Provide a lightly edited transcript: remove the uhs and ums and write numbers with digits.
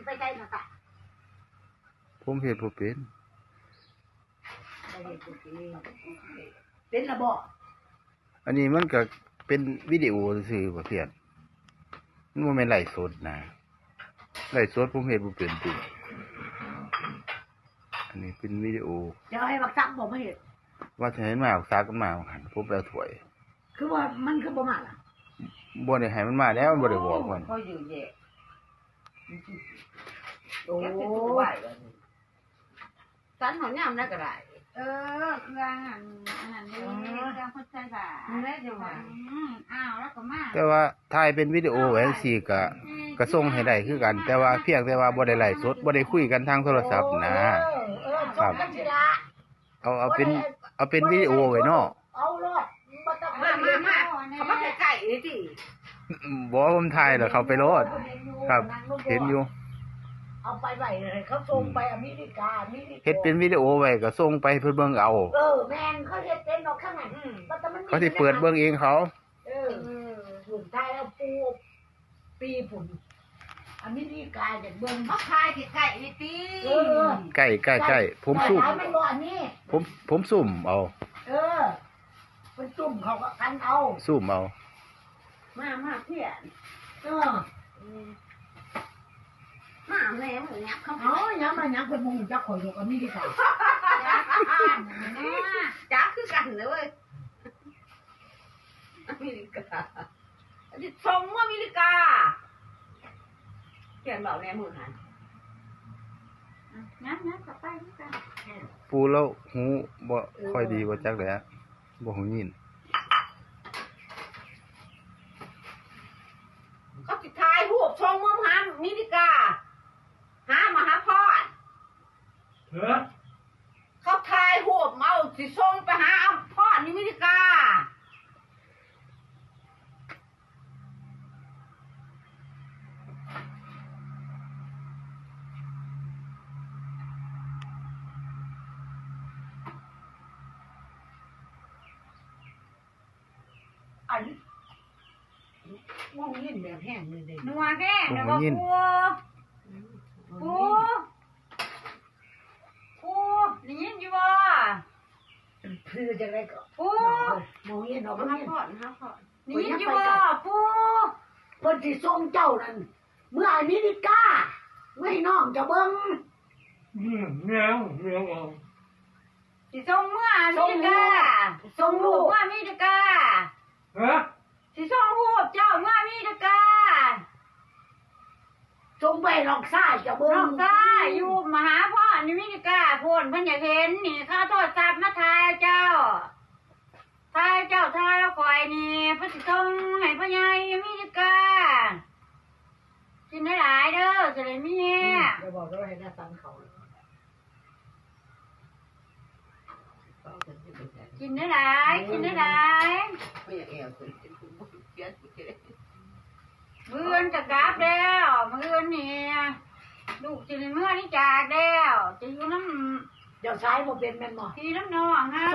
ไปใจหน่ะตะผมเฮ็ดบ่เป็นเป็นระบบอันนี้มันก็เป็นวิดีโอซื่อๆบ่เพียนมันบ่แม่นไลฟ์สดนะไลฟ์สดผมเฮ็ดบ่เป็นติอันนี้เป็นวิดีโอเดี๋ยวให้บักซักบอกมาเห็นว่าจะให้มาเอาซากกันมาหั่นผมไปเอาถ้วย คือว่ามันคือบ่มาล่ะบ่ได้ให้มันมาแล้วมันบ่ได้บอกมันเขาอยู่แยกโอ้สันหอมยำได้ก็ได้เครื่องอันนั้นนี่เครื่องพุทธศาสนาได้จังหวะอ้าวแล้วก็มาแต่ว่าถ่ายเป็นวิดีโอไว้จังซี่ก็ส่งให้ได้คือกันแต่ว่าเพียงแต่ว่าบ่ได้ไลฟ์สดบ่ได้คุยกันทางโทรศัพท์นะครับเอาเป็นวิดีโอไว้เนาะเอารอดบ่ต้องมาเขามาไก่ๆนี่ติบ่ผมถ่ายแล้วเขาไปโลดครับเห็นอยู่เอาไปไว้เลยเขาส่งไปอเมริกาเฮ็ดเป็นวิดีโอไว้ก็ส่งไปเพิ่นเบิ่งเอาแม่นเขาเฮ็ดเป็นดอกข้างนั้นเขาสิเปิดเบิ่งเองเขาหุ่นไทยเอาปีฝุ่นอเมริกาจากเบิ่งเขาคายที่ไก่นี่ติใกล้ๆผมซุ่มผมซุ่มเอาเป็นซุ่มเขาก็กันเอาซุ่มเอามาเพื่อนมาแม่หมูยักษ์เขายักษ์มายักษ์เป็นหมูยักษ์ข่อยอยู่อเมริกาจ้าคือกันเลยเว้ยอเมริกาชมว่าอเมริกาเขียนบอกแน่มือหันงั้นกลับไปด้วยกันปูแล้วหูบ่ค่อยดีบ่จักแหละบ่หูยินเขาสิทายรูปชมว่าหาอเมริกาหามาหาพ่อเขาทายรูปเอาสิส่งไปหาพ่อในอเมริกาอันมองยินแบบแห้งเลยเด็กนัวแก่นัวปูนี่ยินอยู่บ่คือจะไรก็ปูมองยินออกมาพ่อนี่ยินอยู่บ่ปูคนที่ส่งเจ้านั่นเมื่ออเมริกาไม่น้องจะเบิ่งเงี้ยวสิส่งเมื่ออเมริกาส่งลูกเมื่ออเมริกาสิส่งรูปเจ้าเมื่ออเมริกาส่งไปลองซ่าจะเบิ่งลองซ่าอยู่มหาพ่อในอเมริกาพูนเพิ่นอยากเห็นนี่ข้าโทษจับมาทายเจ้าทายแล้วข่อยนี่เพิ่นสิส่งให้พ่อใหญ่อเมริกากินได้หลายเด้อจะได้มีจะบอกว่าให้หน้าตังเขากินได้หลายมื้อจะกลับแล้วมื้อนี่ลูกสิเมื่อนี่จากแล้วจะอยู่น้ำเดี๋ยวใช้บ่เป็นแม่นบ่พี่น้ำน้องเฮา